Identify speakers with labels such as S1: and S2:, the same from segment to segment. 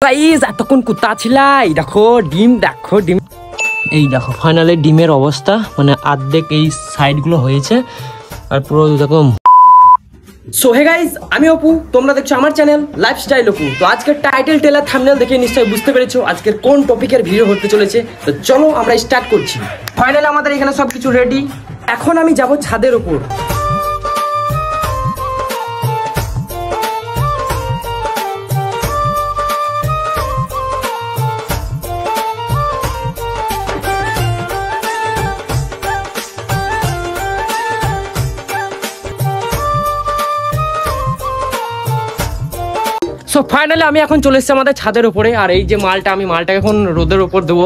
S1: Guys এতক্ষণ কোথা ছিলাই? দেখো ডিম, দেখো ডিম, এই দেখো ফাইনালি ডিমের অবস্থা, মানে অর্ধেক এই সাইডগুলো হয়েছে আর পুরো দেখো। সো হে গাইস, আমি অপু, তোমরা দেখছো আমার চ্যানেল লাইফস্টাইল অপু। তো আজকের টাইটেল টেলার থাম্বনেল দেখে নিশ্চয়ই বুঝতে পেরেছো আজকের কোন টপিকের ভিডিও হতে চলেছে। তো চলো আমরা স্টার্ট করছি। ফাইনালি আমাদের এখানে সবকিছু রেডি, এখন আমি যাব ছাদের উপর। সো ফাইনালি আমি এখন চলে এসেছি আমাদের ছাদের উপরে। আর এই যে আমি মালটাকে এখন রোদের উপর দেবো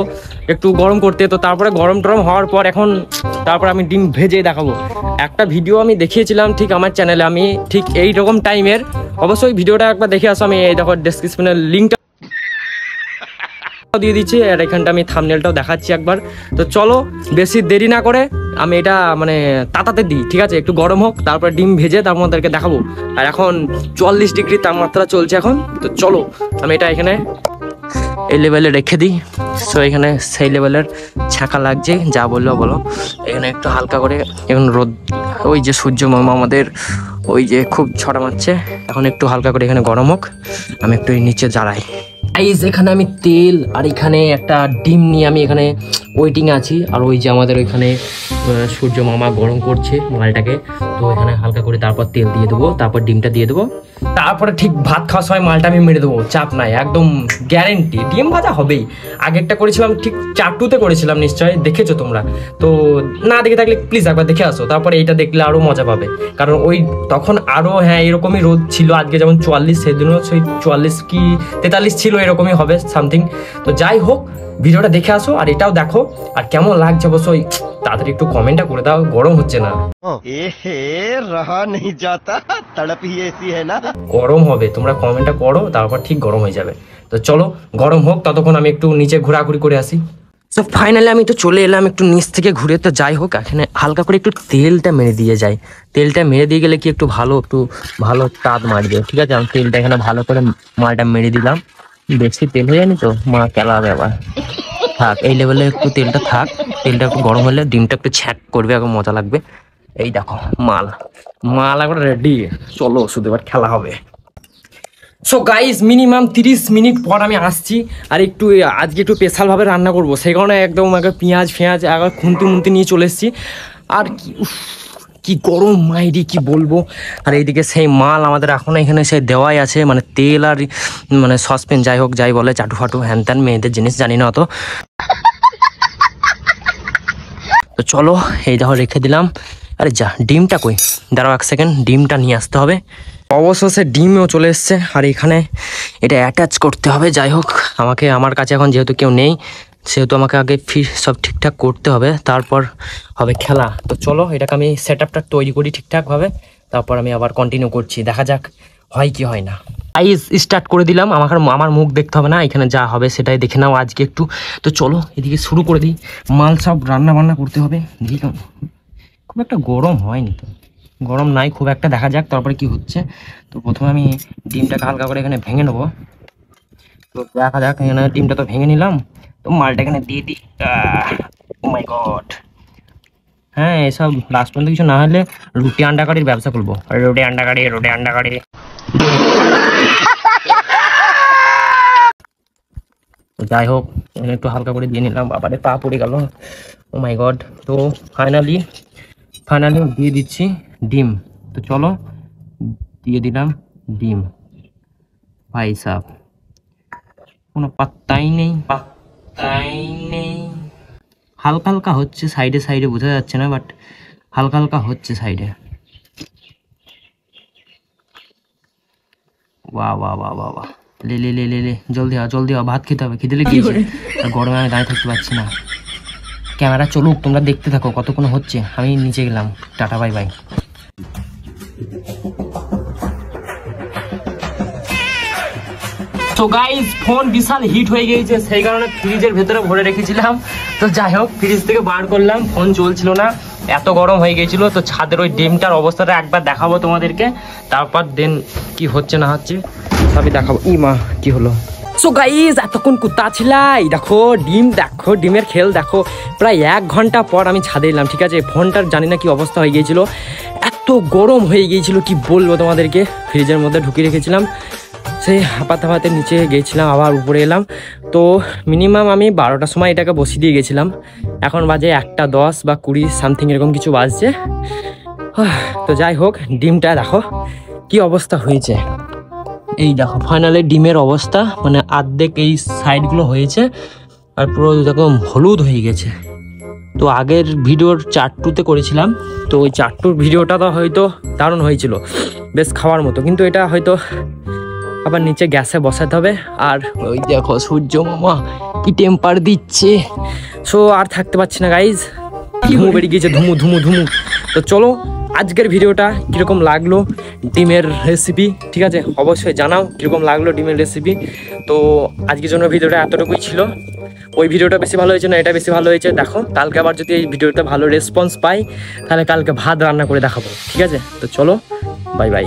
S1: একটু গরম করতে। তো তারপরে গরম টরম হওয়ার পর এখন তারপরে আমি ডিম ভেজে দেখাবো। একটা ভিডিও আমি দেখিয়েছিলাম ঠিক আমার চ্যানেলে, আমি ঠিক এইরকম টাইমের, অবশ্যই ভিডিওটা একবার দেখে আসো। আমি এই দেখো ডেসক্রিপশনের লিঙ্কটা দিয়ে দিচ্ছি আর এখানটা আমি থাম্বনেলটাও দেখাচ্ছি একবার। তো চলো বেশি দেরি না করে আমি এটা মানে তাতাতে দিই, ঠিক আছে? একটু গরম হোক, তারপরে ডিম ভেজে তোমাদেরকে দেখাবো। আর এখন 44 ডিগ্রি তাপমাত্রা চলছে এখন। তো চলো আমি এটা এখানে এই লেভেলে রেখে দিই। সো এখানে সেই লেভেলের ছাঁকা লাগছে, যা বললো বলো। এখানে একটু হালকা করে এখন রোদ, ওই যে সূর্য মামা আমাদের ওই যে খুব ছড়া মারছে। এখন একটু হালকা করে এখানে গরম হোক, আমি একটু নিচে দাঁড়াই। এখানে আমি তেল আর এখানে একটা ডিম নিয়ে আমি এখানে ওয়েটিং আছি। আর ওই যে আমাদের ওইখানে সূর্য মামা গরম করছে মালটাকে। তো এখানে হালকা করে তারপর তেল দিয়ে দেবো, তারপর ডিমটা দিয়ে দেবো, তারপরে ঠিক ভাত খাওয়ার সময় মালটা আমি মেরে দেবো, চাপ নাই, একদম গ্যারেন্টি ডিম ভাজা হবেই। আগেরটা করেছিলাম ঠিক চারটুতে করেছিলাম, নিশ্চয়ই দেখেছো তোমরা। তো না দেখে থাকলে প্লিজ একবার দেখে আসো, তারপরে এইটা দেখলে আরও মজা পাবে। কারণ ওই তখন আরও হ্যাঁ এরকমই রোদ ছিল, আজকে যেমন 44 সেদিনও সেই 44 কি 43 ছিল, এরকমই হবে সামথিং। তো যাই হোক ভিডিওটা দেখে আসো আর এটাও দেখো। আর কেমন লাগছে অবশ্যই তাড়াতাড়ি একটু কমেন্টটা করে দাও, গরম হচ্ছে না? গরম হবে, তোমরা কমেন্টটা করো, তারপর ঠিক গরম হয়ে যাবে। তো চলো গরম হোক, ততক্ষণ আমি একটু নিচে ঘোরাঘুরি করে আসি। তো ফাইনালি আমি তো চলে এলাম একটু নিচ থেকে ঘুরে। তো যাই হোক এখানে হালকা করে একটু তেলটা মেরে দিয়ে যাই। তেলটা মেরে দিয়ে গেলে কি একটু ভালো তাপ মারবে, ঠিক আছে? আমি তেলটা এখানে ভালো করে মালটা মেরে দিলাম। বেশি তেল হয়ে যায়নি তো মা কেলা হবে আবার। থাক এই লেভেলে একটু তেলটা থাক, তেলটা একটু গরম হলে ডিমটা একটু ছ্যাক করবে, এখন মজা লাগবে। এই দেখো মাল একবার রেডি, চলো শুধু এবার খেলা হবে। সো গাইস মিনিমাম 30 মিনিট পর আমি আসছি। আর একটু আজকে একটু স্পেশালভাবে রান্না করবো, সেই কারণে একদম পেঁয়াজ একবার খুন্তি নিয়ে চলে এসেছি। আর কি গরম মাইরি কি বলবো। আর এইদিকে সেই মাল আমাদের এখন এখানে সেই দেওয়াই আছে, মানে তেল আর মানে সসপেন, যাই হোক যাই বলে চাটু ফাটু হ্যান ত্যান মেয়েদের জিনিস, জানি না অত। তো চলো এই দেখো রেখে দিলাম। আরে যা ডিমটা কই, দাঁড়াও 1 সেকেন্ড, ডিমটা নিয়ে আসতে হবে। অবশেষে ডিমও চলে এসছে আর এখানে এটা অ্যাটাচ করতে হবে। যাই হোক আমার কাছে এখন যেহেতু কেউ নেই, সেহেতু আমাকে আগে সব ঠিকঠাক করতে হবে, তারপর হবে খেলা। তো চলো এটাকে আমি সেট আপটা তৈরি করি ঠিকঠাকভাবে, তারপর আমি আবার কন্টিনিউ করছি, দেখা যাক হয় কি হয় না। স্টার্ট করে দিলাম, আমার মুখ দেখতে হবে না, এখানে যা হবে সেটাই দেখে নাও আজকে একটু। তো চলো এদিকে শুরু করে দিই, মাল সব রান্না বান্না করতে হবে। দেখি খুব একটা গরম হয়নি, তো গরম নাই খুব একটা, দেখা যাক তারপরে কি হচ্ছে। তো প্রথমে আমি ডিমটাকে হালকা করে এখানে ভেঙে নেবো। তো দেখা যাক, এখানে ডিমটা তো ভেঙে নিলাম, তো মালটা এখানে দিয়ে দিই। ও মাই গড, হ্যাঁ এসব লাস্ট পর্যন্ত কিছু না হলে রুটি আন্ডা কারির ব্যবসা করবো। রুটি আন্ডা কারি। যাই হোক একটু হালকা করে দিয়ে নিলাম, বাবারে পা পড়ে গেল, ও মাই গড। তো ফাইনালি দিয়ে দিচ্ছি ডিম। তো চলো দিয়ে দিলাম ডিম। ভাই সাহেব কোনো পাত্তাই নেই। হালকা হালকা হচ্ছে সাইডে বোঝা যাচ্ছে না, বাট হালকা হালকা হচ্ছে সাইডে। বাহ বাহ বাহ বাহ বাহ, লে জলদি ভাত খেতে হবে, খিদে লেগেছে। আর গরমে আমি দাঁড়িয়ে থাকতে পারছি না। ক্যামেরা চলুক, তোমরা দেখতে থাকো কতক্ষণ হচ্ছে। আমি নিচে গেলাম, টাটা বাই বাই। তো গাইস ফোন বিশাল হিট হয়ে গিয়েছে, সেই কারণে ফ্রিজের ভেতরে ভরে রেখেছিলাম। তো যাই হোক ফ্রিজ থেকে বার করলাম, ফোন চলছিল না, এত গরম হয়ে গিয়েছিল। তো ছাদের ওই ডিমটার অবস্থাটা একবার দেখাবো তোমাদেরকে, তারপর দেন কি হচ্ছে না হচ্ছে সবই দেখাবো। ই মা কি হলো, সো গাইস এতক্ষণ কোথা ছিলাই, দেখো ডিম, দেখো ডিমের খেল দেখো। প্রায় 1 ঘন্টা পর আমি ছাদে এলাম, ঠিক আছে। ফোনটার জানি না কি অবস্থা হয়ে গিয়েছিল, এত গরম হয়ে গিয়েছিল কি বলবো তোমাদেরকে। ফ্রিজের মধ্যে ঢুকিয়ে রেখেছিলাম, সেই হাঁপাতে নিচে গিয়েছিলাম, আবার উপরে এলাম। তো মিনিমাম আমি 12টার সময় এটাকে বসিয়ে দিয়ে গেছিলাম। এখন বাজে 1:10 বা 20 সামথিং এরকম কিছু বাজছে। তো যাই হোক, ডিমটা দেখো কি অবস্থা হয়েছে। এই দেখো ফাইনালি ডিমের অবস্থা, মানে অর্ধেক এই সাইডগুলো হয়েছে আর পুরো এরকম হলুদ হয়ে গেছে। তো আগের ভিডিওর চারটুতে করেছিলাম, তো ওই চারটুর ভিডিওটা তো হয়তো দারুণ হয়েছিল, বেশ খাওয়ার মতো। কিন্তু এটা হয়তো আবার নিচে গ্যাসে বসাতে হবে। আর ওই দেখো সূর্য মামা কি টেম্পার দিচ্ছে। সো আর থাকতে পারছি না গাইজ, ধুমু বেরিয়ে গিয়েছে, ধুমু ধুমু ধুমু। তো চলো আজকের ভিডিওটা কীরকম লাগলো ডিমের রেসিপি, ঠিক আছে, অবশ্যই জানাও কীরকম লাগলো ডিমের রেসিপি। তো আজকের জন্য ভিডিওটা এতটুকুই ছিল। ওই ভিডিওটা বেশি ভালো হয়েছে না এটা বেশি ভালো হয়েছে দেখো। কালকে আবার যদি এই ভিডিওতে ভালো রেসপন্স পাই তাহলে কালকে ভাত রান্না করে দেখাবো, ঠিক আছে। তো চলো, বাই বাই।